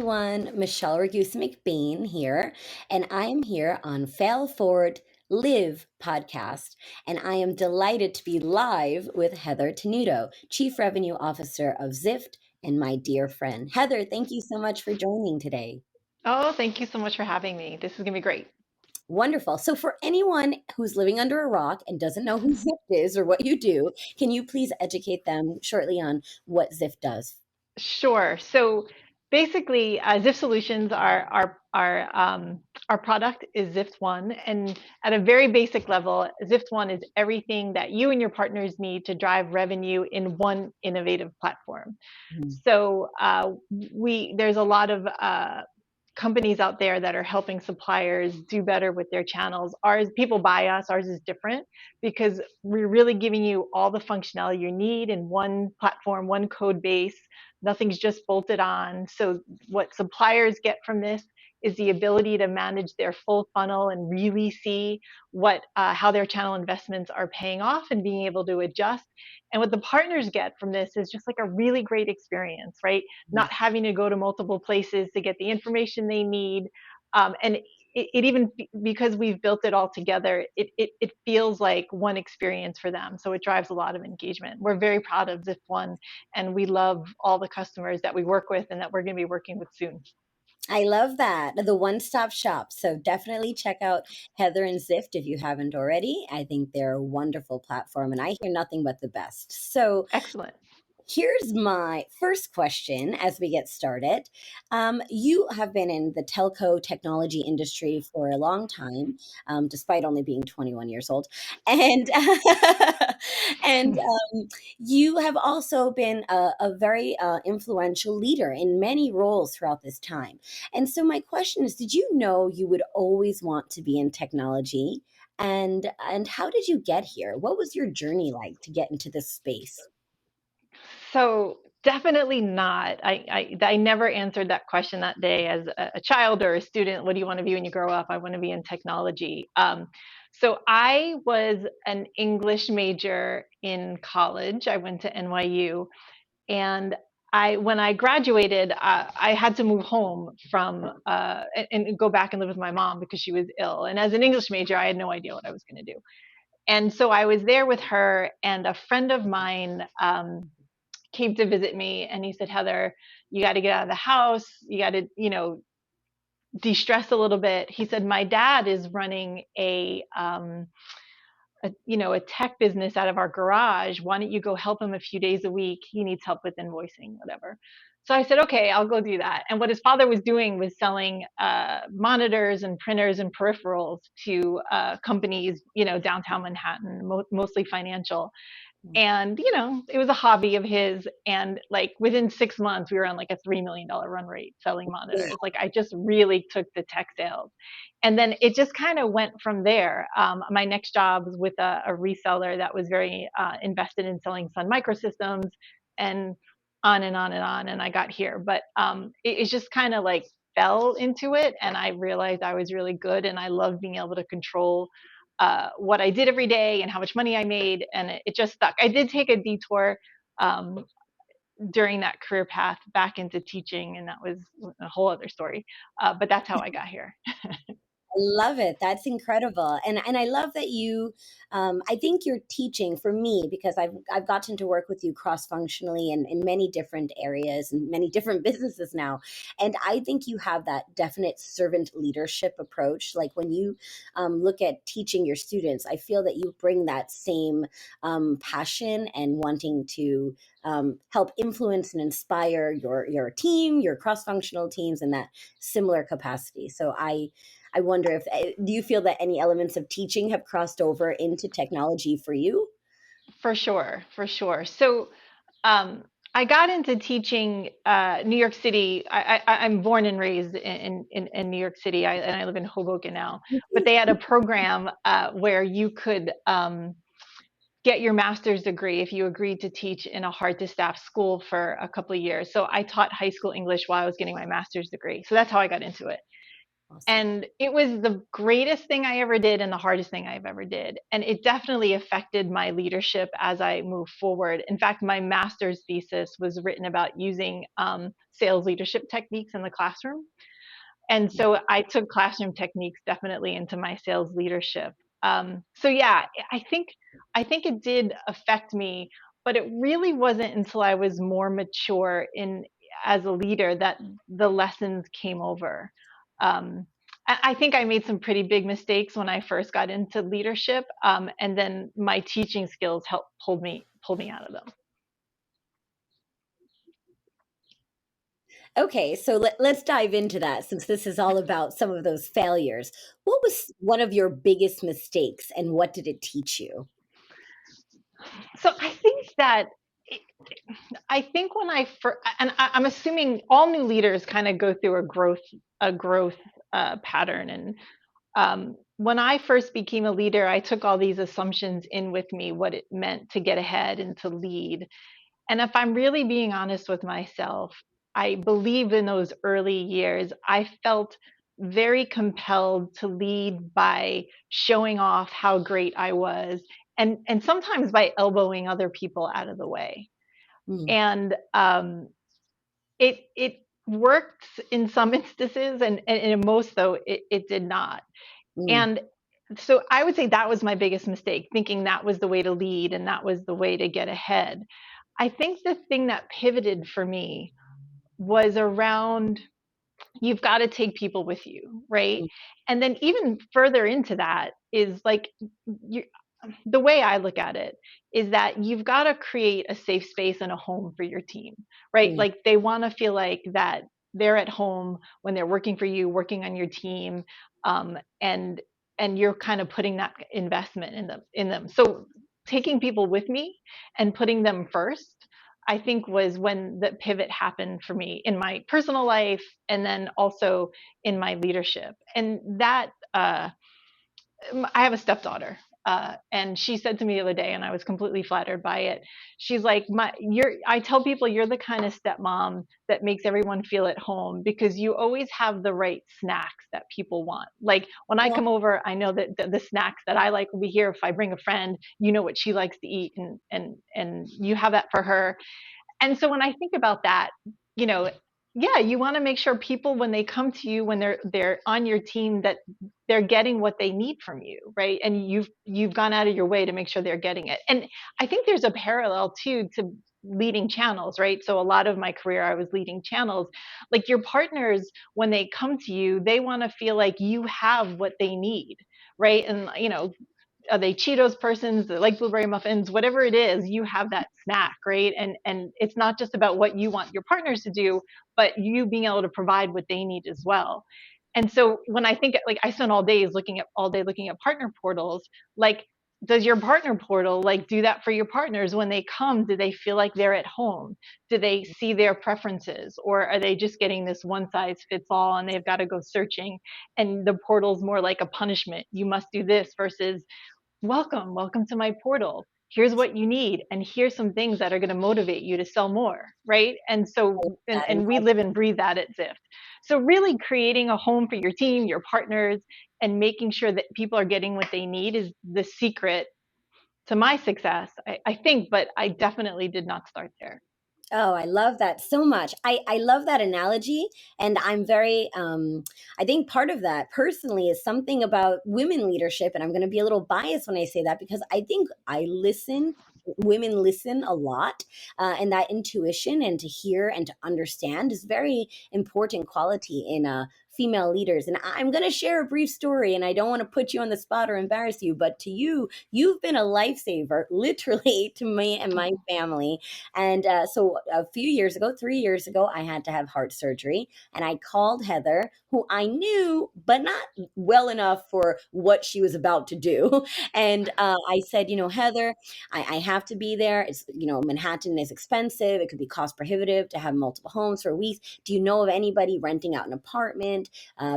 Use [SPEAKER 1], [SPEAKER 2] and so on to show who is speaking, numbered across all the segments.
[SPEAKER 1] everyone. Michelle Ragusa McBain here, and I am here on Fail Forward Live podcast, and I am delighted to be live with Heather Tenuto, Chief Revenue Officer of Zift, and my dear friend. Heather, thank you so much for joining today.
[SPEAKER 2] Oh, thank you so much for having me. This is going to be great.
[SPEAKER 1] Wonderful. So, for anyone who's living under a rock and doesn't know who Zift is or what you do, can you please educate them shortly on what Zift does?
[SPEAKER 2] Sure. So basically, Zift Solutions, our product is Zift One, and at a very basic level, Zift One is everything that you and your partners need to drive revenue in one innovative platform.
[SPEAKER 1] Mhm.
[SPEAKER 2] So there's a lot of companies out there that are helping suppliers do better with their channels. Ours, people buy us, ours is different because we're really giving you all the functionality you need in one platform, one code base. Nothing's just bolted on. So what suppliers get from this is the ability to manage their full funnel and really see how their channel investments are paying off and being able to adjust. And what the partners get from this is just like a really great experience, right? Not having to go to multiple places to get the information they need. And it even, because we've built it all together, it feels like one experience for them. So it drives a lot of engagement. We're very proud of Zift One, and we love all the customers that we work with and that we're going to be working with soon.
[SPEAKER 1] I love that. The one-stop shop. So definitely check out Heather and Zift if you haven't already. I think they're a wonderful platform and I hear nothing but the best. So
[SPEAKER 2] Excellent.
[SPEAKER 1] here's my first question as we get started. You have been in the telco technology industry for a long time, despite only being 21 years old, and and you have also been a very influential leader in many roles throughout this time. And so my question is, did you know you would always want to be in technology? And how did you get here? What was your journey like to get into this space?
[SPEAKER 2] So definitely not. I never answered that question that day as a child or a student. What do you want to be when you grow up? I want to be in technology. So I was an English major in college. I went to NYU, and when I graduated, I had to move home and go back and live with my mom because she was ill. And as an English major, I had no idea what I was going to do. And so I was there with her, and a friend of mine came to visit me, and he said, Heather, you got to get out of the house. You got to, de-stress a little bit. He said, my dad is running a tech business out of our garage. Why don't you go help him a few days a week? He needs help with invoicing, whatever. So I said, okay, I'll go do that. And what his father was doing was selling monitors and printers and peripherals to companies, downtown Manhattan, mostly financial. And it was a hobby of his, and like within 6 months we were on like a $3 million run rate selling monitors. Like I just really took the tech sales, and then it just kind of went from there. My next job was with a reseller that was very invested in selling Sun Microsystems, and on and on and on, and I got here. But it just kind of like fell into it, and I realized I was really good, and I loved being able to control what I did every day and how much money I made, and it just stuck. I did take a detour um, during that career path back into teaching, and that was a whole other story. But that's how I got here.
[SPEAKER 1] Love it. That's incredible. And I love that you I think you're teaching for me because I've gotten to work with you cross-functionally in many different areas and many different businesses now. And I think you have that definite servant leadership approach. Like when you look at teaching your students, I feel that you bring that same passion and wanting to help influence and inspire your team, your cross-functional teams in that similar capacity. So I wonder if do you feel that any elements of teaching have crossed over into technology for you?
[SPEAKER 2] For sure, for sure. So I got into teaching New York City. I'm born and raised in New York City, and I live in Hoboken now. But they had a program where you could get your master's degree if you agreed to teach in a hard to staff school for a couple of years. So I taught high school English while I was getting my master's degree. So that's how I got into it.
[SPEAKER 1] Awesome.
[SPEAKER 2] And it was the greatest thing I ever did and the hardest thing I've ever did. And it definitely affected my leadership as I move forward. In fact, my master's thesis was written about using sales leadership techniques in the classroom. And so I took classroom techniques definitely into my sales leadership. So yeah, I think it did affect me, but it really wasn't until I was more mature in as a leader that the lessons came over. Um, I think I made some pretty big mistakes when I first got into leadership, and then my teaching skills helped pull me out of them.
[SPEAKER 1] Okay, so let's dive into that since this is all about some of those failures. What was one of your biggest mistakes and what did it teach you?
[SPEAKER 2] So I think that I think when I first, and I'm assuming all new leaders kind of go through a growth pattern. And when I first became a leader, I took all these assumptions in with me, what it meant to get ahead and to lead. And if I'm really being honest with myself, I believe in those early years, I felt very compelled to lead by showing off how great I was, and sometimes by elbowing other people out of the way.
[SPEAKER 1] Mm,
[SPEAKER 2] And it worked in some instances, and in most though it did not.
[SPEAKER 1] mm,
[SPEAKER 2] And so I would say that was my biggest mistake, thinking that was the way to lead and that was the way to get ahead. I think the thing that pivoted for me was around, you've got to take people with you, right?
[SPEAKER 1] mm,
[SPEAKER 2] And then even further into that is like, you, the way I look at it is that you've got to create a safe space and a home for your team, right?
[SPEAKER 1] mm,
[SPEAKER 2] Like they want to feel like that they're at home when they're working for you, working on your team, and you're kind of putting that investment in them. So taking people with me and putting them first, I think was when the pivot happened for me in my personal life and then also in my leadership. And that I have a stepdaughter, and she said to me the other day, and I was completely flattered by it. She's like, I tell people you're the kind of stepmom that makes everyone feel at home because you always have the right snacks that people want. Like when I
[SPEAKER 1] yeah,
[SPEAKER 2] come over, I know that the snacks that I like will be here. If I bring a friend, you know what she likes to eat, and you have that for her. And so when I think about that, you know, yeah, you want to make sure people when they come to you, when they're on your team, that they're getting what they need from you, right? And you've gone out of your way to make sure they're getting it. And I think there's a parallel too to leading channels, right? So a lot of my career I was leading channels. Like your partners, when they come to you, they want to feel like you have what they need, right? And are they Cheetos persons, they like blueberry muffins, whatever it is, you have that snack, right? And it's not just about what you want your partners to do, but you being able to provide what they need as well. And so when I think, like, I spend all day looking at partner portals, like, does your partner portal like do that for your partners when they come? Do they feel like they're at home? Do they see their preferences, or are they just getting this one size fits all and they've got to go searching, and the portal's more like a punishment, you must do this, versus welcome to my portal, here's what you need, and here's some things that are going to motivate you to sell more, right? And so
[SPEAKER 1] and
[SPEAKER 2] and we live and breathe that at Zift. So really creating a home for your team, your partners, and making sure that people are getting what they need is the secret to my success, I think. But I definitely did not start there.
[SPEAKER 1] oh, I love that so much. I love that analogy. And I'm very, I think part of that personally is something about women leadership. And I'm going to be a little biased when I say that because I think women listen a lot. And that intuition and to hear and to understand is very important quality in female leaders. And I'm going to share a brief story, and I don't want to put you on the spot or embarrass you, but to you, you've been a lifesaver, literally, to me and my family. And so a few years ago, 3 years ago, I had to have heart surgery. And I called Heather, who I knew, but not well enough for what she was about to do. And I said, Heather, I have to be there. It's, Manhattan is expensive. It could be cost prohibitive to have multiple homes for weeks. Do you know of anybody renting out an apartment?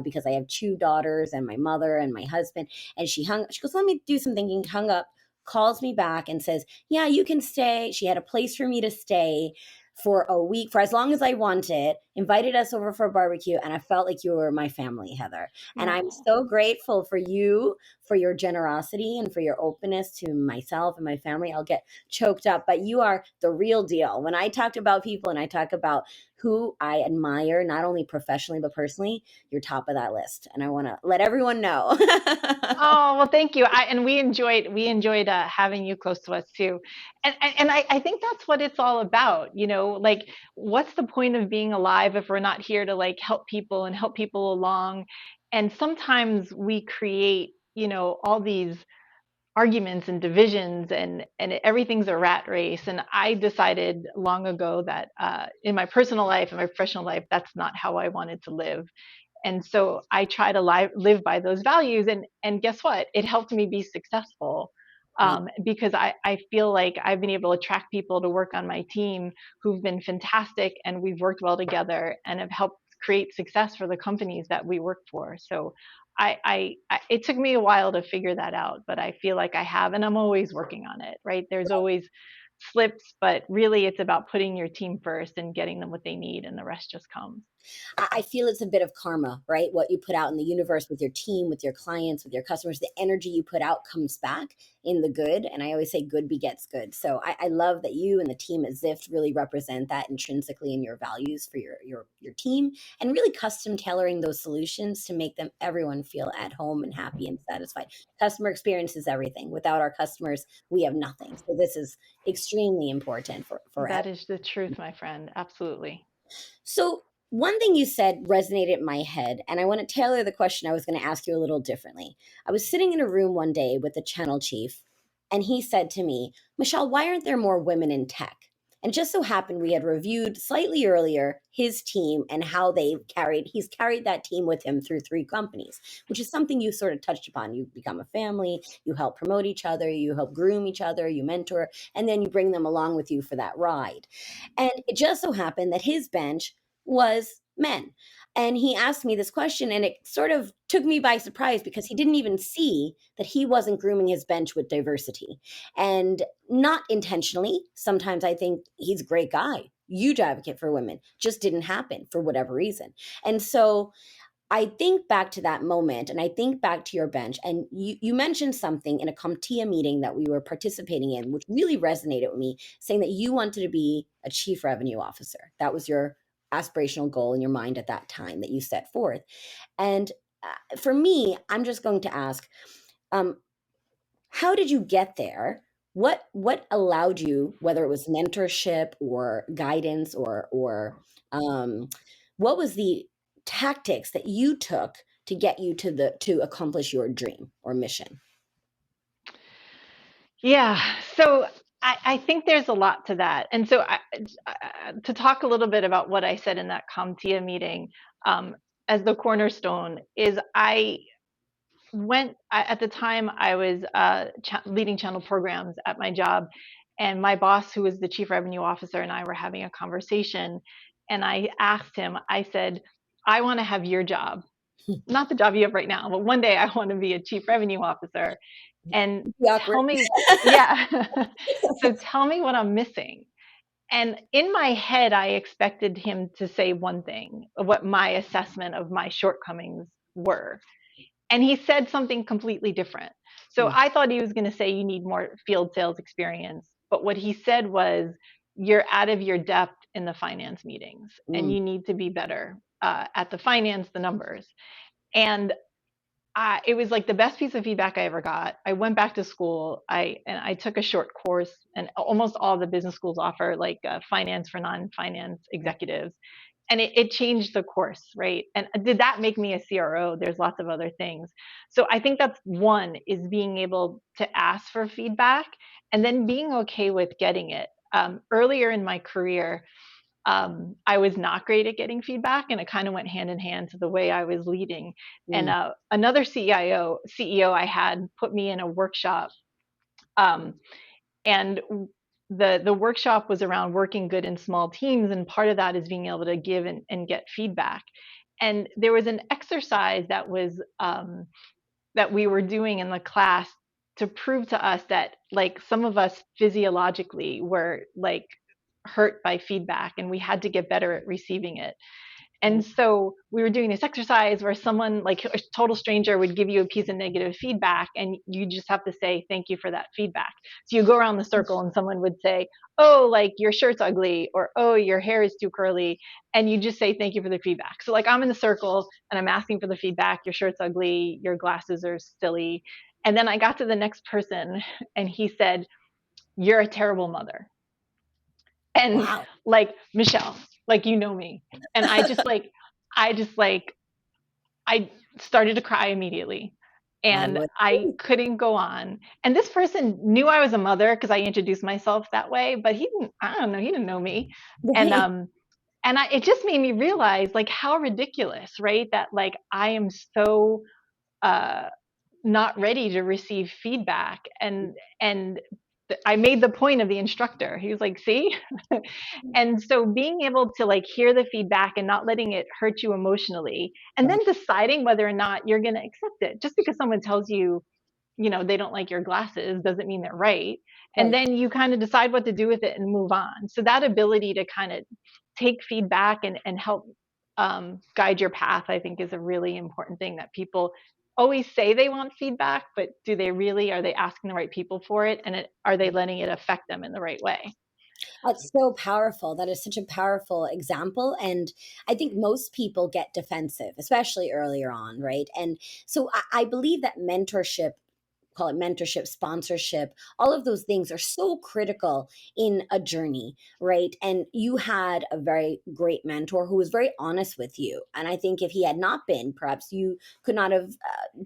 [SPEAKER 1] Because I have two daughters and my mother and my husband. And she goes, let me do some thinking, hung up, calls me back and says, yeah, you can stay. She had a place for me to stay for a week, for as long as I wanted. invited us over for a barbecue, and I felt like you were my family, Heather. And I'm
[SPEAKER 2] Oh.
[SPEAKER 1] so grateful for you, for your generosity, and for your openness to myself and my family. I'll get choked up, but you are the real deal. When I talk about people and I talk about who I admire, not only professionally, but personally, you're top of that list. And I want to let everyone know.
[SPEAKER 2] Oh, well, thank you. And we enjoyed having you close to us too. And I think that's what it's all about, like what's the point of being alive if we're not here to like help people and help people along? And sometimes we create, all these arguments and divisions, and everything's a rat race. And I decided long ago that in my personal life and my professional life, that's not how I wanted to live. And so I try to live by those values, and guess what, it helped me be successful,
[SPEAKER 1] Yeah.
[SPEAKER 2] because I feel like I've been able to attract people to work on my team who've been fantastic, and we've worked well together and have helped create success for the companies that we work for. So it took me a while to figure that out, but I feel like I have, and I'm always working on it, right? There's always slips, but really it's about putting your team first and getting them what they need, and the rest just comes.
[SPEAKER 1] I feel it's a bit of karma, right? What you put out in the universe with your team, with your clients, with your customers, the energy you put out comes back in the good. And I always say good begets good. So I love that you and the team at Zift really represent that intrinsically in your values for your team, and really custom tailoring those solutions to make them everyone feel at home and happy and satisfied. Customer experience is everything. Without our customers, we have nothing. So this is extremely important for
[SPEAKER 2] That is the truth, my friend. Absolutely.
[SPEAKER 1] so, one thing you said resonated in my head, and I want to tailor the question I was going to ask you a little differently. I was sitting in a room one day with the channel chief, and he said to me, Michelle, why aren't there more women in tech? And it just so happened we had reviewed slightly earlier his team and how he's carried that team with him through three companies, which is something you sort of touched upon. You become a family, you help promote each other, you help groom each other, you mentor, and then you bring them along with you for that ride. And it just so happened that his bench was men. And he asked me this question, and it sort of took me by surprise because he didn't even see that he wasn't grooming his bench with diversity. And not intentionally. Sometimes I think he's a great guy, huge advocate for women, just didn't happen for whatever reason. And so I think back to that moment, and I think back to your bench, and you mentioned something in a CompTIA meeting that we were participating in, which really resonated with me, saying that you wanted to be a chief revenue officer. That was your aspirational goal in your mind at that time that you set forth. And for me, I'm just going to ask, um, how did you get there? What allowed you, whether it was mentorship or guidance or what was the tactics that you took to get you to accomplish your dream or mission?
[SPEAKER 2] Yeah. So I think there's a lot to that. And so to talk a little bit about what I said in that CompTIA meeting, um, as the cornerstone is at the time I was leading channel programs at my job, and my boss, who was the chief revenue officer, and I were having a conversation, and I asked him, I said, I want to have your job, not the job you have right now, but one day I want to be a chief revenue officer, and
[SPEAKER 1] Awkward.
[SPEAKER 2] tell me, yeah. So tell me what I'm missing. And in my head, I expected him to say one thing, what my assessment of my shortcomings were. And he said something completely different. So
[SPEAKER 1] Mm,
[SPEAKER 2] I thought he was going to say, you need more field sales experience. But what he said was, you're out of your depth in the finance meetings, and
[SPEAKER 1] mm,
[SPEAKER 2] you need to be better at the finance, the numbers. And it was like the best piece of feedback I ever got. I went back to school. I took a short course, and almost all the business schools offer like finance for non-finance executives, and it changed the course, right? And did that make me a CRO? There's lots of other things. So I think that's one, is being able to ask for feedback, and then being okay with getting it. Earlier in my career, I was not great at getting feedback, and it kind of went hand in hand to the way I was leading. And
[SPEAKER 1] mm,
[SPEAKER 2] another CEO I had put me in a workshop, um, and the workshop was around working good in small teams, and part of that is being able to give and get feedback. And there was an exercise that we were doing in the class to prove to us that like some of us physiologically were like hurt by feedback, and we had to get better at receiving it. And so we were doing this exercise where someone, like a total stranger, would give you a piece of negative feedback, and you just have to say thank you for that feedback. So you go around the circle and someone would say, oh, like your shirt's ugly, or oh, your hair is too curly, and you just say thank you for the feedback. So like I'm in the circle and I'm asking for the feedback, your shirt's ugly, your glasses are silly. And then I got to the next person and he said, you're a terrible mother. And
[SPEAKER 1] Wow.
[SPEAKER 2] like, Michelle, like, you know me. And I just like, I started to cry immediately
[SPEAKER 1] I
[SPEAKER 2] and
[SPEAKER 1] would
[SPEAKER 2] I
[SPEAKER 1] too.
[SPEAKER 2] couldn't go on. And this person knew I was a mother because I introduced myself that way, but he didn't, I don't know, he didn't know me. And,
[SPEAKER 1] Right.
[SPEAKER 2] it just made me realize like how ridiculous, right? That like I am so, uh, not ready to receive feedback. And I made the point of the instructor. He was like, see? And so being able to like hear the feedback and not letting it hurt you emotionally, and then
[SPEAKER 1] Right.
[SPEAKER 2] deciding whether or not you're going to accept it. Just because someone tells you, they don't like your glasses doesn't mean they're right. And
[SPEAKER 1] Right.
[SPEAKER 2] then you kind of decide what to do with it and move on. So that ability to kind of take feedback and help, guide your path, I think is a really important thing that people always say they want feedback, but do they really? Are they asking the right people for it? And are they letting it affect them in the right way?
[SPEAKER 1] That's so powerful. That is such a powerful example. And I think most people get defensive, especially earlier on, right? And so I believe that mentorship, call it mentorship, sponsorship, all of those things are so critical in a journey, right? And you had a very great mentor who was very honest with you. And I think if he had not been, perhaps you could not have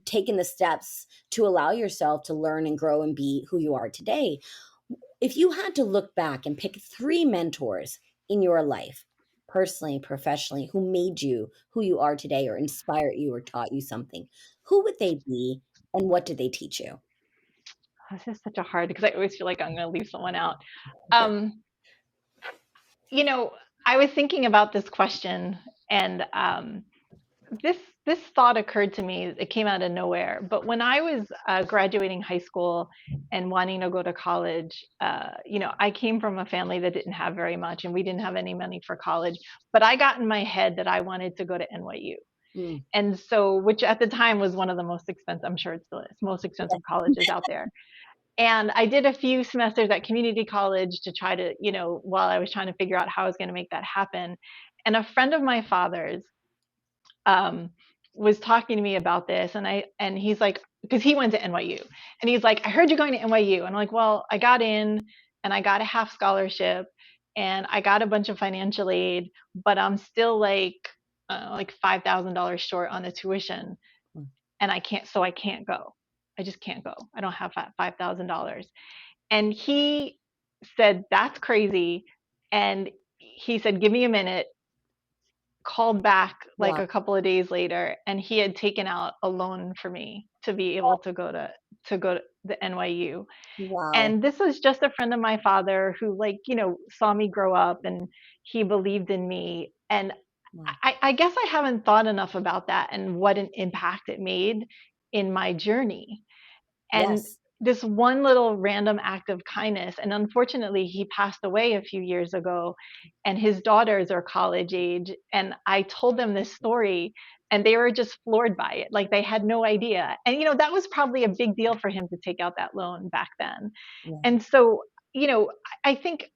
[SPEAKER 1] taken the steps to allow yourself to learn and grow and be who you are today. If you had to look back and pick three mentors in your life, personally, professionally, who made you who you are today or inspired you or taught you something, who would they be and what did they teach you?
[SPEAKER 2] This is such a hard, because I always feel like I'm going to leave someone out. Um, you know, I was thinking about this question, and this this thought occurred to me. It came out of nowhere. But when I was graduating high school and wanting to go to college, I came from a family that didn't have very much, and we didn't have any money for college. But I got in my head that I wanted to go to NYU.
[SPEAKER 1] Mm,
[SPEAKER 2] And so, which at the time was one of the most expensive, I'm sure it still is, most expensive colleges out there. And I did a few semesters at community college to try to, while I was trying to figure out how I was going to make that happen. And a friend of my father's, um, was talking to me about this, and he's like, because he went to NYU, and he's like, I heard you're going to NYU, and I'm like, well, I got in, and I got a half scholarship, and I got a bunch of financial aid, but I'm still like $5,000 short on the tuition,
[SPEAKER 1] mm.
[SPEAKER 2] and I can't go. I just can't go. I don't have $5,000. And he said, that's crazy. And he said, give me a minute, called back like
[SPEAKER 1] Wow.
[SPEAKER 2] a couple of days later, and he had taken out a loan for me to be able to go to the NYU.
[SPEAKER 1] Wow.
[SPEAKER 2] And this was just a friend of my father who, like, saw me grow up, and he believed in me. And
[SPEAKER 1] Wow.
[SPEAKER 2] I guess I haven't thought enough about that and what an impact it made in my journey. And
[SPEAKER 1] Yes.
[SPEAKER 2] this one little random act of kindness, and unfortunately he passed away a few years ago, and his daughters are college age, and I told them this story, and they were just floored by it, like they had no idea. And that was probably a big deal for him to take out that loan back then.
[SPEAKER 1] Yeah.
[SPEAKER 2] And so, I think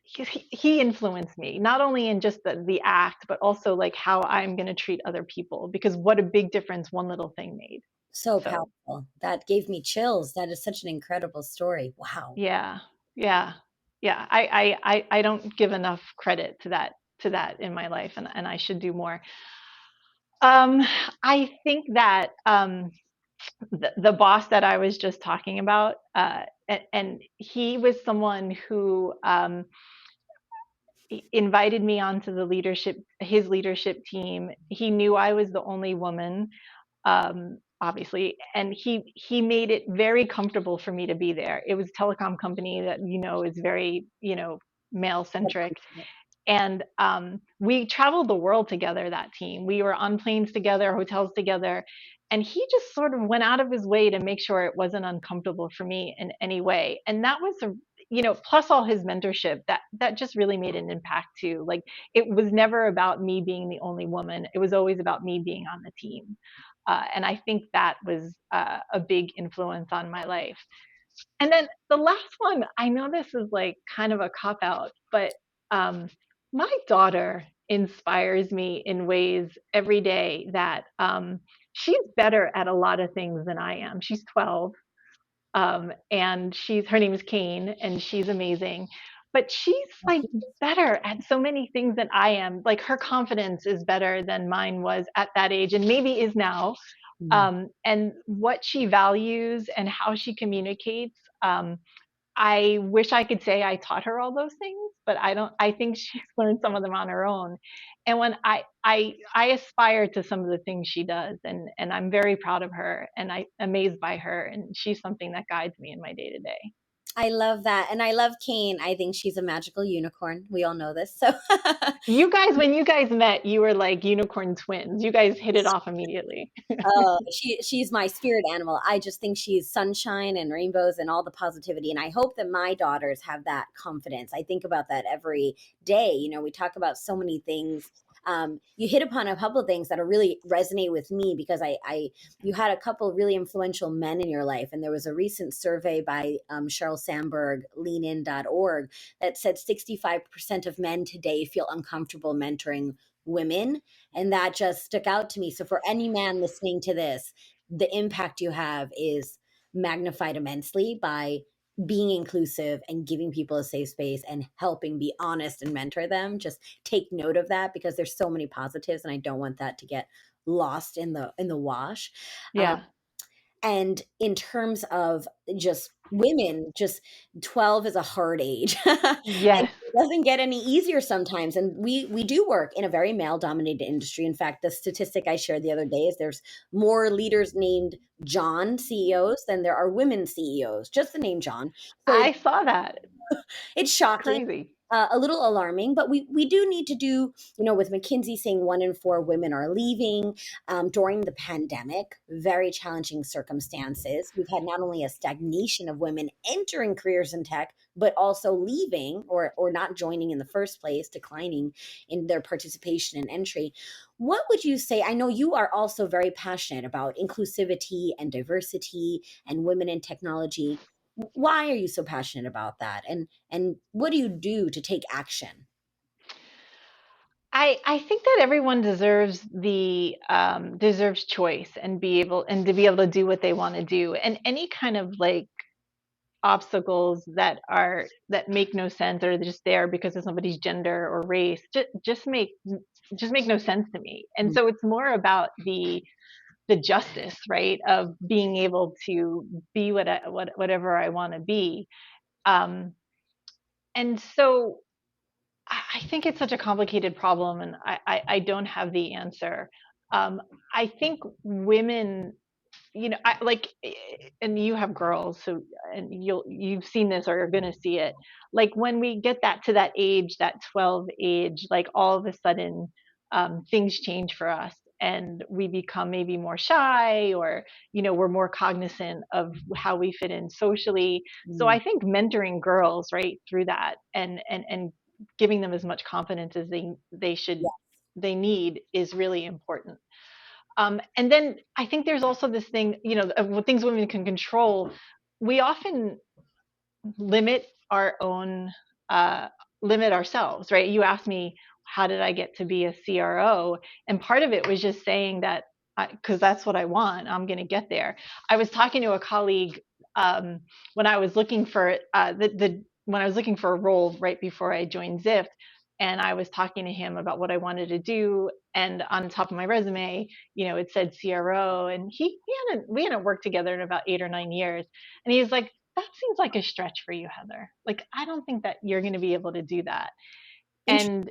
[SPEAKER 2] he influenced me, not only in just the act, but also like how I'm going to treat other people, because what a big difference one little thing made.
[SPEAKER 1] So
[SPEAKER 2] So
[SPEAKER 1] powerful. That gave me chills. That is such an incredible story. Wow.
[SPEAKER 2] yeah, yeah, yeah. I don't give enough credit to that in my life, and I should do more. Um, I think that, the boss that I was just talking about, and he was someone who, invited me onto his leadership team. He knew I was the only woman, obviously, and he made it very comfortable for me to be there. It was a telecom company that is very, male centric, and we traveled the world together. That team, we were on planes together, hotels together, and he just sort of went out of his way to make sure it wasn't uncomfortable for me in any way. And that was plus all his mentorship, that just really made an impact too. Like, it was never about me being the only woman. It was always about me being on the team. And I think that was a big influence on my life. And then the last one, I know this is like kind of a cop out, but um, my daughter inspires me in ways every day that she's better at a lot of things than I am. She's 12, and her name is Kane, and she's amazing. But she's like better at so many things than I am. Like, her confidence is better than mine was at that age, and maybe is now.
[SPEAKER 1] Mm.
[SPEAKER 2] And what she values and how she communicates. I wish I could say I taught her all those things, but I don't. I think she's learned some of them on her own. And when I aspire to some of the things she does, and I'm very proud of her, and I'm amazed by her, and she's something that guides me in my day to day.
[SPEAKER 1] I love that. And I love Kane. I think she's a magical unicorn. We all know this. So
[SPEAKER 2] You guys, when you guys met, you were like unicorn twins. You guys hit it off immediately.
[SPEAKER 1] oh, she's my spirit animal. I just think she's sunshine and rainbows and all the positivity. And I hope that my daughters have that confidence. I think about that every day. We talk about so many things. You hit upon a couple of things that are really resonate with me because you had a couple of really influential men in your life. And there was a recent survey by Sheryl Sandberg, leanin.org, that said 65% of men today feel uncomfortable mentoring women, and that just stuck out to me. So for any man listening to this, the impact you have is magnified immensely by being inclusive and giving people a safe space and helping be honest and mentor them. Just take note of that because there's so many positives and I don't want that to get lost in the wash. Um,
[SPEAKER 2] Yeah.
[SPEAKER 1] and in terms of just women, just 12 is a hard age. And
[SPEAKER 2] Yes.
[SPEAKER 1] it doesn't get any easier sometimes. And we do work in a very male dominated industry. In fact, the statistic I shared the other day is there's more leaders named John CEOs than there are women CEOs, just the name John. So
[SPEAKER 2] I saw that.
[SPEAKER 1] it's
[SPEAKER 2] It's
[SPEAKER 1] shocking,
[SPEAKER 2] crazy.
[SPEAKER 1] a little alarming, but we do need to do, with McKinsey saying 1 in 4 women are leaving during the pandemic, very challenging circumstances. We've had not only a stagnation of women entering careers in tech, but also leaving or not joining in the first place, declining in their participation and entry. What would you say? I know you are also very passionate about inclusivity and diversity and women in technology. Why are you so passionate about that? And what do you do to take action?
[SPEAKER 2] I think that everyone deserves choice and to be able to do what they want to do, and any kind of like obstacles that make no sense or they're just there because of somebody's gender or race just make no sense to me. And
[SPEAKER 1] Mm.
[SPEAKER 2] so it's more about the justice, right, of being able to be whatever I want to be. Um, and so I think it's such a complicated problem, and I don't have the answer. I think women, I like, and you have girls, so and you've seen this or you're gonna see it. Like, when we get that age, that 12 age, like all of a sudden, things change for us, and we become maybe more shy, or we're more cognizant of how we fit in socially. So
[SPEAKER 1] Mm.
[SPEAKER 2] I think mentoring girls right through that, and giving them as much confidence as
[SPEAKER 1] Yeah.
[SPEAKER 2] they need is really important. And then I think there's also this thing, of things women can control. We often limit our own, uh, limit ourselves, right? You asked me, how did I get to be a CRO? And part of it was just saying that, because that's what I want, I'm going to get there. I was talking to a colleague, um, when I was looking for when I was looking for a role right before I joined Zift, and I was talking to him about what I wanted to do. And on top of my resume, it said CRO, and we hadn't worked together in about 8 or 9 years. And he was like, that seems like a stretch for you, Heather. Like, I don't think that you're going to be able to do that. And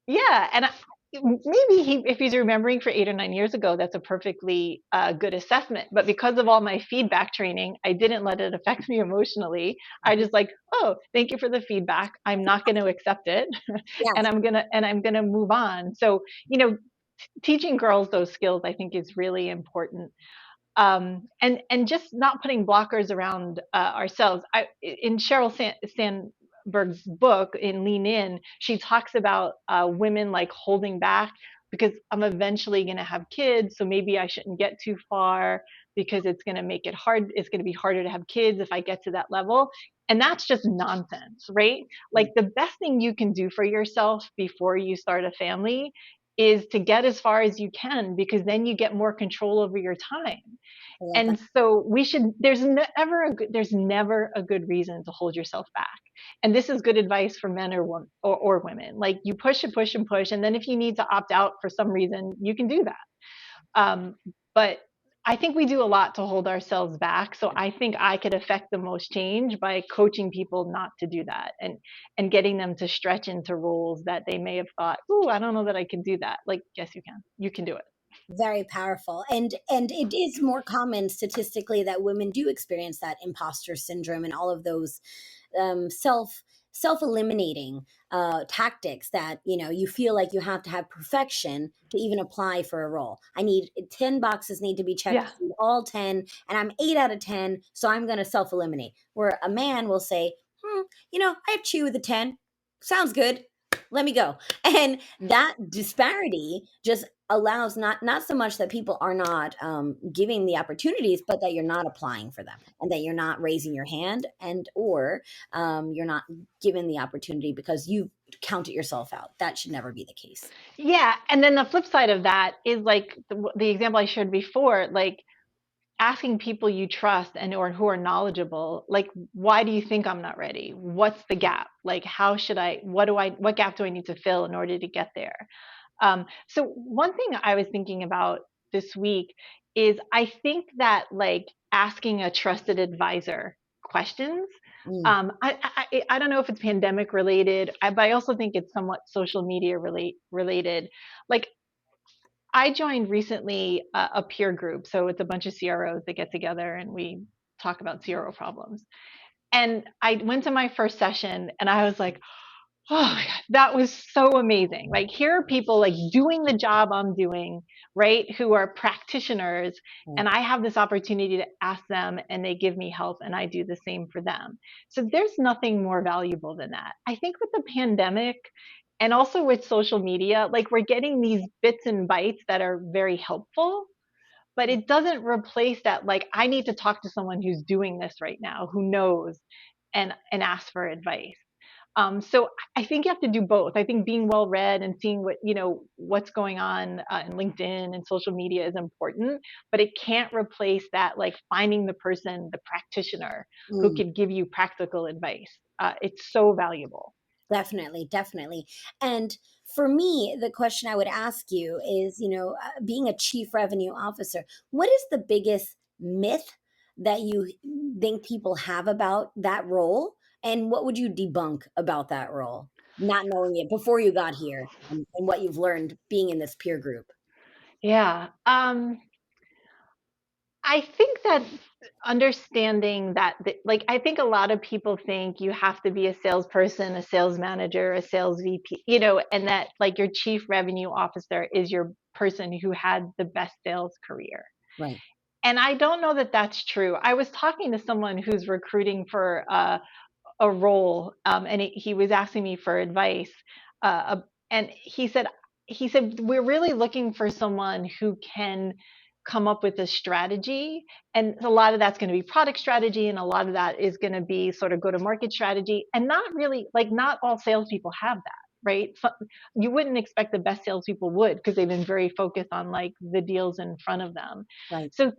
[SPEAKER 2] yeah, and maybe if he's remembering for 8 or 9 years ago, that's a perfectly good assessment. But because of all my feedback training, I didn't let it affect me emotionally. I just like, oh, thank you for the feedback. I'm not going to accept it,
[SPEAKER 1] Yeah.
[SPEAKER 2] and I'm gonna move on. So teaching girls those skills, I think, is really important. And just not putting blockers around ourselves. In Sheryl Sandberg's book in Lean In, she talks about women like holding back because I'm eventually going to have kids, so maybe I shouldn't get too far because it's going to make it hard. It's going to be harder to have kids if I get to that level. And that's just nonsense, right? Like the best thing you can do for yourself before you start a family is to get as far as you can, because then you get more control over your time.
[SPEAKER 1] I love that.
[SPEAKER 2] And so we should, there's never a good reason to hold yourself back. And this is good advice for men or women. Like you push and push and push. And then if you need to opt out for some reason, you can do that. But I think we do a lot to hold ourselves back. So I think I could affect the most change by coaching people not to do that, and getting them to stretch into roles that they may have thought, "Ooh, I don't know that I can do that." Like, yes, you can. You can do it.
[SPEAKER 1] Very powerful. And it is more common statistically that women do experience that imposter syndrome and all of those self eliminating tactics that, you know, you feel like you have to have perfection to even apply for a role. I need 10 boxes need to be checked,
[SPEAKER 2] Yeah.
[SPEAKER 1] all 10, and I'm 8 out of 10, so I'm going to self eliminate. Where a man will say, you know, I have two with a 10, sounds good, let me go. And that disparity just allows not so much that people are not giving the opportunities, but that you're not applying for them, and that you're not raising your hand, and or you're not given the opportunity because you counted yourself out. That should never be the case.
[SPEAKER 2] Yeah. And then the flip side of that is like the example I shared before, like asking people you trust and or who are knowledgeable, like, why do you think I'm not ready? What's the gap? Like, how should I, what gap do I need to fill in order to get there? So one thing I was thinking about this week is I think that like asking a trusted advisor questions.
[SPEAKER 1] Mm,
[SPEAKER 2] I don't know if it's pandemic related, but I also think it's somewhat social media related. Like I joined recently a peer group, so it's a bunch of CROs that get together and we talk about CRO problems. And I went to my first session and I was like, oh my God, that was so amazing. Like, here are people like doing the job I'm doing, right? Who are practitioners.
[SPEAKER 1] right.
[SPEAKER 2] And I have this opportunity to ask them and they give me help and I do the same for them. So there's nothing more valuable than that. I think with the pandemic and also with social media, like we're getting these bits and bytes that are very helpful, but it doesn't replace that. Like, I need to talk to someone who's doing this right now, who knows, and ask for advice. So I think you have to do both. I think being well read and seeing what, you know, what's going on in LinkedIn and social media is important, but it can't replace that, like finding the person, the practitioner who
[SPEAKER 1] Mm.
[SPEAKER 2] could give you practical advice. It's so valuable.
[SPEAKER 1] Definitely, definitely. And for me, the question I would ask you is, you know, being a chief revenue officer, what is the biggest myth that you think people have about that role? And what would you debunk about that role, not knowing it before you got here, and what you've learned being in this peer group?
[SPEAKER 2] Yeah. I think that understanding that, like, I think a lot of people think you have to be a salesperson, a sales manager, a sales VP, you know, and that like your chief revenue officer is your person who had the best sales career.
[SPEAKER 1] Right.
[SPEAKER 2] And I don't know that that's true. I was talking to someone who's recruiting for a role, and he was asking me for advice, and he said we're really looking for someone who can come up with a strategy, and a lot of that's going to be product strategy, and a lot of that is going to be sort of go to market strategy, and not really, like, not all salespeople have that. Right, so you wouldn't expect the best salespeople would, because they've been very focused on like the deals in front of them.
[SPEAKER 1] Right.
[SPEAKER 2] So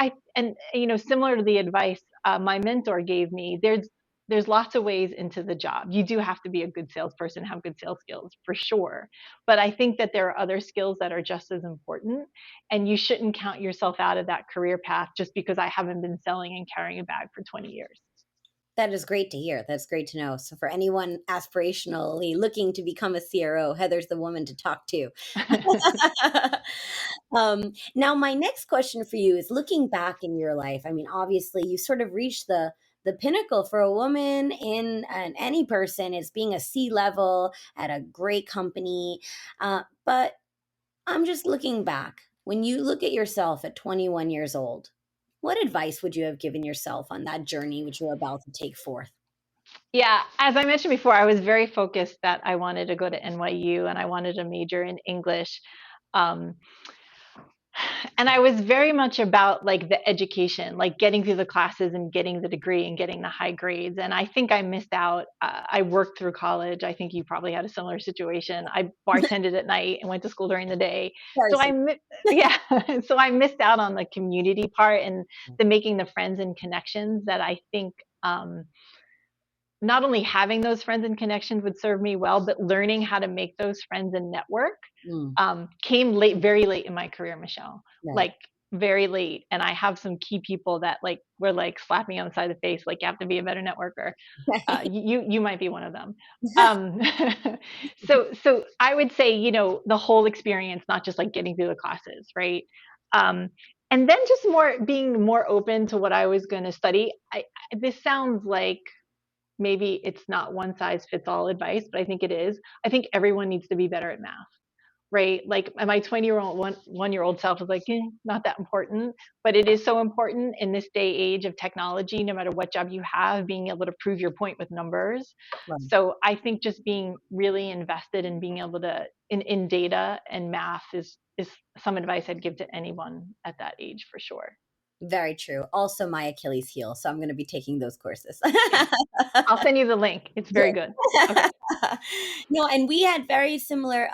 [SPEAKER 2] I, and you know, similar to the advice my mentor gave me, there's lots of ways into the job. You do have to be a good salesperson, have good sales skills for sure. But I think that there are other skills that are just as important. And you shouldn't count yourself out of that career path just because I haven't been selling and carrying a bag for 20 years.
[SPEAKER 1] That is great to hear. That's great to know. So for anyone aspirationally looking to become a CRO, Heather's the woman to talk to. Now, my next question for you is looking back in your life. I mean, obviously, you sort of reached the pinnacle for a woman in and any person is being a C level at a great company. But I'm just looking back. When you look at yourself at 21 years old, what advice would you have given yourself on that journey which you're about to take forth?
[SPEAKER 2] Yeah, as I mentioned before, I was very focused that I wanted to go to NYU and I wanted to major in English. Um, and I was very much about like the education, like getting through the classes and getting the degree and getting the high grades. And I think I missed out. I worked through college. I think you probably had a similar situation. I bartended at night and went to school during the day.
[SPEAKER 1] Very
[SPEAKER 2] So
[SPEAKER 1] simple.
[SPEAKER 2] yeah, so I missed out on the community part and the making the friends and connections that I think not only having those friends and connections would serve me well, but learning how to make those friends and network
[SPEAKER 1] Mm,
[SPEAKER 2] came late, very late in my career, Michelle.
[SPEAKER 1] right.
[SPEAKER 2] Like very late, and I have some key people that like were like slapping me on the side of the face, like you have to be a better networker. You might be one of them. Um, so I would say the whole experience, not just like getting through the classes, right? Um, and then just being more open to what I was going to study. This sounds like maybe it's not one size fits all advice, but I think it is. I think everyone needs to be better at math, right? Like my 20-year-old, 1 year old self was like, not that important, but it is so important in this day age of technology, no matter what job you have, being able to prove your point with numbers.
[SPEAKER 1] Right.
[SPEAKER 2] So I think just being really invested in being able to, in data and math is some advice I'd give to anyone at that age for sure.
[SPEAKER 1] Very true. Also my Achilles heel, so I'm going to be taking those courses.
[SPEAKER 2] Yeah. I'll send you the link. It's very good. Okay.
[SPEAKER 1] No, and we had very similar,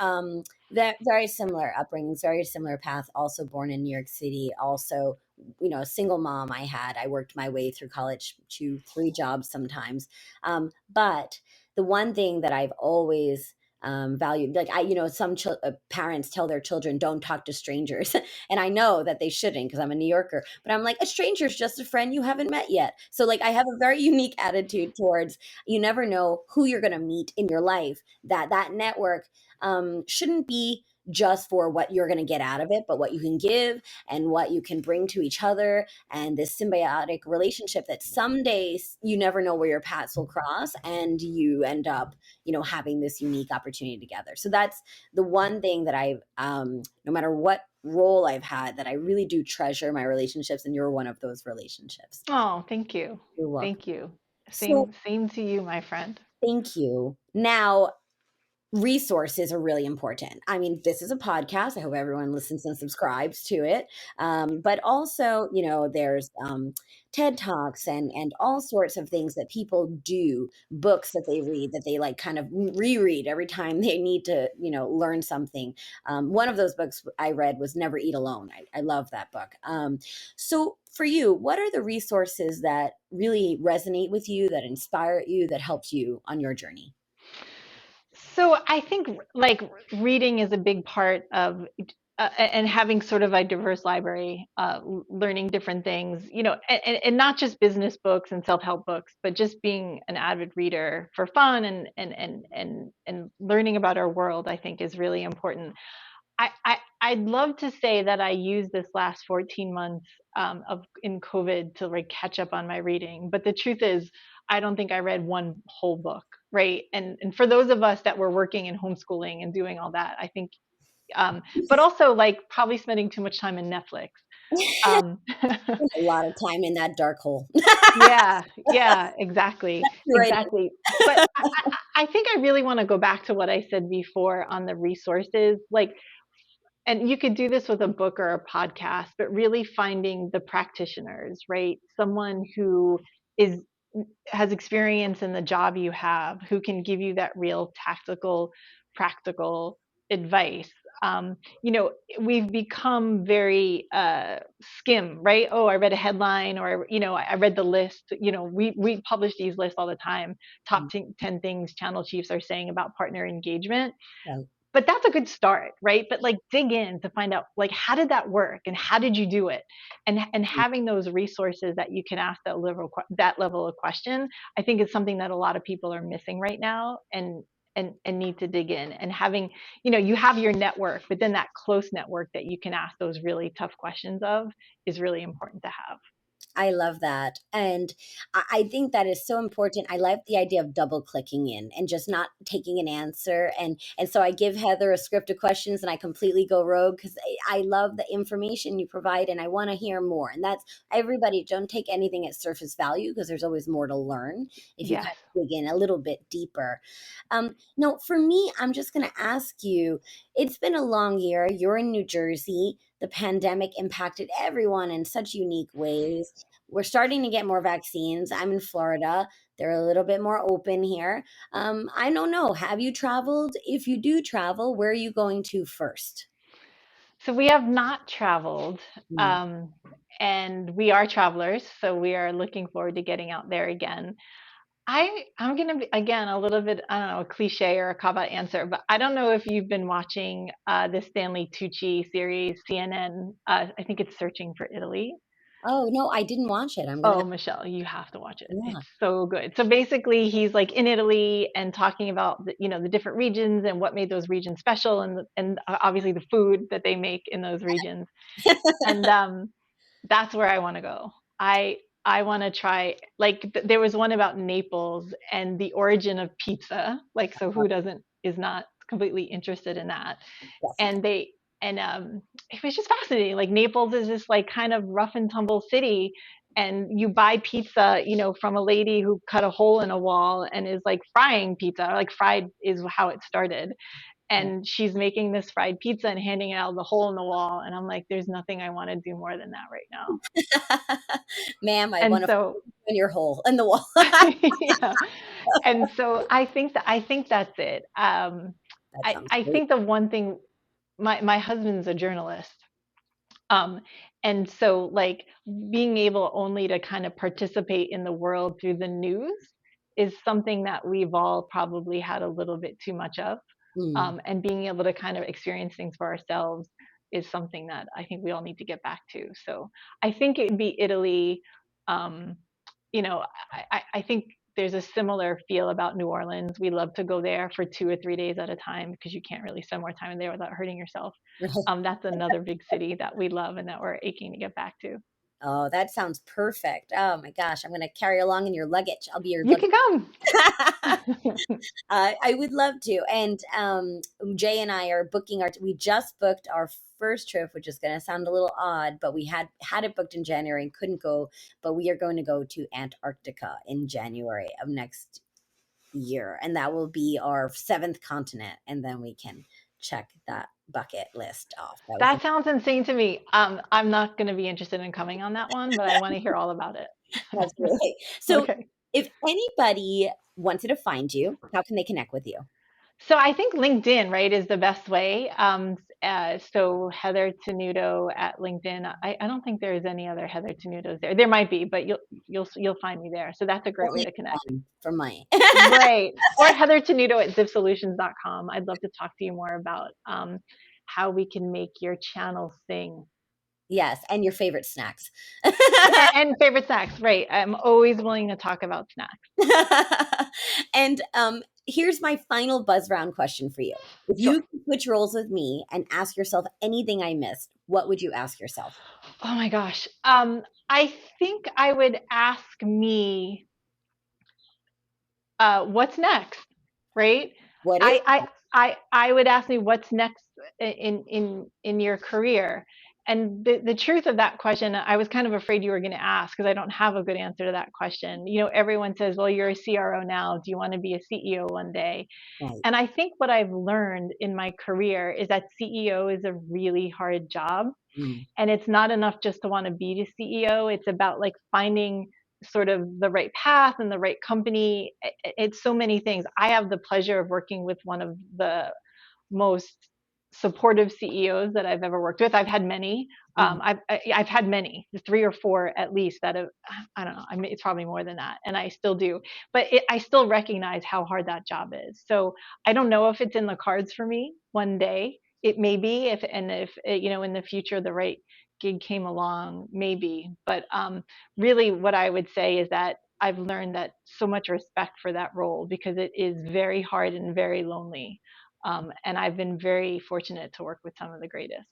[SPEAKER 1] that very similar upbringings, very similar path. Also born in New York City. Also, single mom. I worked my way through college, 2, 3 jobs sometimes. But the one thing that I've always valued, like some parents tell their children don't talk to strangers, and I know that they shouldn't because I'm a New Yorker. But I'm like, a stranger's just a friend you haven't met yet. So like, I have a very unique attitude towards, you never know who you're going to meet in your life. That network shouldn't be just for what you're going to get out of it, but what you can give and what you can bring to each other, and this symbiotic relationship that some days you never know where your paths will cross and you end up having this unique opportunity together. So that's the one thing that I've no matter what role I've had, that I really do treasure my relationships, and you're one of those relationships.
[SPEAKER 2] Oh, thank you.
[SPEAKER 1] You're welcome.
[SPEAKER 2] Thank you.
[SPEAKER 1] So
[SPEAKER 2] Same to you, my friend.
[SPEAKER 1] thank you. Now, resources are really important. I mean, this is a podcast. I hope everyone listens and subscribes to it. But also, there's TED Talks and all sorts of things that people do, books that they read, that they like kind of reread every time they need to, learn something. One of those books I read was Never Eat Alone. I love that book. So for you, what are the resources that really resonate with you, that inspire you, that helped you on your journey?
[SPEAKER 2] So I think like reading is a big part of and having sort of a diverse library, learning different things, and not just business books and self-help books, but just being an avid reader for fun and learning about our world, I think is really important. I'd love to say that I used this last 14 months of in COVID to like catch up on my reading, but the truth is, I don't think I read one whole book, right? And for those of us that were working and homeschooling and doing all that, I think, but also like probably spending too much time in Netflix. Um,
[SPEAKER 1] A lot of time in that dark hole.
[SPEAKER 2] yeah, yeah, exactly,
[SPEAKER 1] Right.
[SPEAKER 2] exactly. But I think I really want to go back to what I said before on the resources, like and you could do this with a book or a podcast, but really finding the practitioners, right? Someone who is has experience in the job you have, who can give you that real tactical, practical advice. Um, you know, we've become very skim, right? Oh, I read a headline, or I read the list. We publish these lists all the time. Top 10 things channel chiefs are saying about partner engagement,
[SPEAKER 1] Right.
[SPEAKER 2] but that's a good start, right? But like dig in to find out like how did that work and how did you do it, and having those resources that you can ask that level of question, I think is something that a lot of people are missing right now, and need to dig in, and having you have your network, but then that close network that you can ask those really tough questions of is really important to have.
[SPEAKER 1] I love that. And I think that is so important. I like the idea of double clicking in and just not taking an answer. And so I give Heather a script of questions and I completely go rogue because I love the information you provide and I want to hear more. And that's everybody, don't take anything at surface value because there's always more to learn if you
[SPEAKER 2] Yes.
[SPEAKER 1] kind of dig in a little bit deeper. No, for me, I'm just going to ask you, it's been a long year. You're in New Jersey. The pandemic impacted everyone in such unique ways. We're starting to get more vaccines. I'm in Florida. They're a little bit more open here. I don't know. Have you traveled? If you do travel, where are you going to first?
[SPEAKER 2] So we have not traveled,
[SPEAKER 1] Mm.
[SPEAKER 2] um, and we are travelers, so we are looking forward to getting out there again. I'm gonna be again a little bit, I don't know, a cliche or a cop out answer, but I don't know if you've been watching the Stanley Tucci series, CNN. I think it's Searching for Italy.
[SPEAKER 1] Oh, no, I didn't watch it. I'm going to,
[SPEAKER 2] Oh, Michelle, you have to watch it.
[SPEAKER 1] yeah.
[SPEAKER 2] It's so good. So basically, he's like in Italy and talking about the different regions and what made those regions special, and obviously the food that they make in those regions. And that's where I want to go. I want to try, like there was one about Naples and the origin of pizza. Like, so who doesn't is not completely interested in that?
[SPEAKER 1] Yes.
[SPEAKER 2] And they and it was just fascinating. Like Naples is this like kind of rough and tumble city, and you buy pizza, from a lady who cut a hole in a wall and is like frying pizza. Like fried is how it started, and she's making this fried pizza and handing it out of the hole in the wall, and I'm like, there's nothing I want to do more than that right now.
[SPEAKER 1] Ma'am, I
[SPEAKER 2] And
[SPEAKER 1] want to
[SPEAKER 2] so
[SPEAKER 1] in your hole in the wall.
[SPEAKER 2] yeah, and so I think that's it.
[SPEAKER 1] That
[SPEAKER 2] I
[SPEAKER 1] sounds
[SPEAKER 2] I
[SPEAKER 1] great.
[SPEAKER 2] think the one thing, my husband's a journalist. Um, and so, like, being able only to kind of participate in the world through the news is something that we've all probably had a little bit too much of.
[SPEAKER 1] Mm.
[SPEAKER 2] And being able to kind of experience things for ourselves is something that I think we all need to get back to. So I think it would be Italy. Um, you know, I think there's a similar feel about New Orleans. We love to go there for 2 or 3 days at a time because you can't really spend more time there without hurting yourself. That's another big city that we love and that we're aching to get back to.
[SPEAKER 1] Oh, that sounds perfect. Oh my gosh, I'm going to carry along in your luggage. I'll be your
[SPEAKER 2] You
[SPEAKER 1] luggage.
[SPEAKER 2] can come.
[SPEAKER 1] I would love to. And Jay and I are booking we just booked our first trip, which is going to sound a little odd, but we had it booked in January and couldn't go. But we are going to go to Antarctica in January of next year. And that will be our seventh continent. And then we can check that bucket list off. That was
[SPEAKER 2] That sounds insane to me. I'm not going to be interested in coming on that one, but I want to hear all about it.
[SPEAKER 1] absolutely. So
[SPEAKER 2] Okay.
[SPEAKER 1] if anybody wanted to find you, how can they connect with you?
[SPEAKER 2] So I think LinkedIn, right, is the best way. So Heather Tenuto at LinkedIn. I don't think there is any other Heather Tenutos there. There might be, but you'll find me there. So that's a great way
[SPEAKER 1] Only
[SPEAKER 2] to connect.
[SPEAKER 1] one for money.
[SPEAKER 2] Right. Or Heather Tenuto at zipsolutions.com. I'd love to talk to you more about how we can make your channel sing.
[SPEAKER 1] Yes, and your favorite snacks.
[SPEAKER 2] And favorite snacks, right. I'm always willing to talk about snacks.
[SPEAKER 1] And here's my final buzz round question for you. If
[SPEAKER 2] Sure.
[SPEAKER 1] you could switch roles with me and ask yourself anything I missed, what would you ask yourself?
[SPEAKER 2] Oh my gosh. I think I would ask me, what's next, right?
[SPEAKER 1] What is
[SPEAKER 2] I, I, I would ask me what's next in your career. And the truth of that question, I was kind of afraid you were going to ask because I don't have a good answer to that question. Everyone says, well, you're a CRO now. Do you want to be a CEO one day?
[SPEAKER 1] right?
[SPEAKER 2] And I think what I've learned in my career is that CEO is a really hard job,
[SPEAKER 1] Mm,
[SPEAKER 2] and it's not enough just to want to be the CEO. It's about like finding sort of the right path and the right company. It's so many things. I have the pleasure of working with one of the most supportive CEOs that I've ever worked with. I've had many.
[SPEAKER 1] mm.
[SPEAKER 2] I've had many, 3 or 4 at least, that have, I don't know. I mean, it's probably more than that, and I still do. But I still recognize how hard that job is. So I don't know if it's in the cards for me one day. It may be, if in the future the right gig came along, maybe. But really, what I would say is that I've learned that so much respect for that role because it is very hard and very lonely, and I've been very fortunate to work with some of the greatest.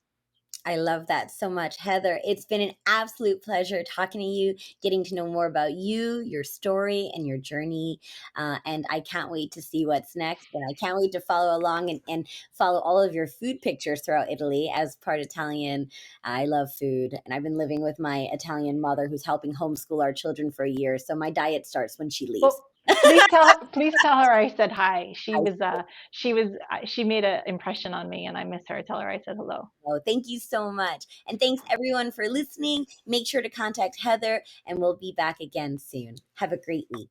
[SPEAKER 1] I love that so much. Heather, it's been an absolute pleasure talking to you, getting to know more about you, your story, and your journey. And I can't wait to see what's next. And I can't wait to follow along and follow all of your food pictures throughout Italy as part Italian. I love food. And I've been living with my Italian mother who's helping homeschool our children for a year. So my diet starts when she leaves.
[SPEAKER 2] Well, please tell her I said hi. She
[SPEAKER 1] I
[SPEAKER 2] was she made an impression on me, and I miss her. Tell her I said hello.
[SPEAKER 1] Oh, thank you so much. And thanks everyone for listening. Make sure to contact Heather, and we'll be back again soon. Have a great week.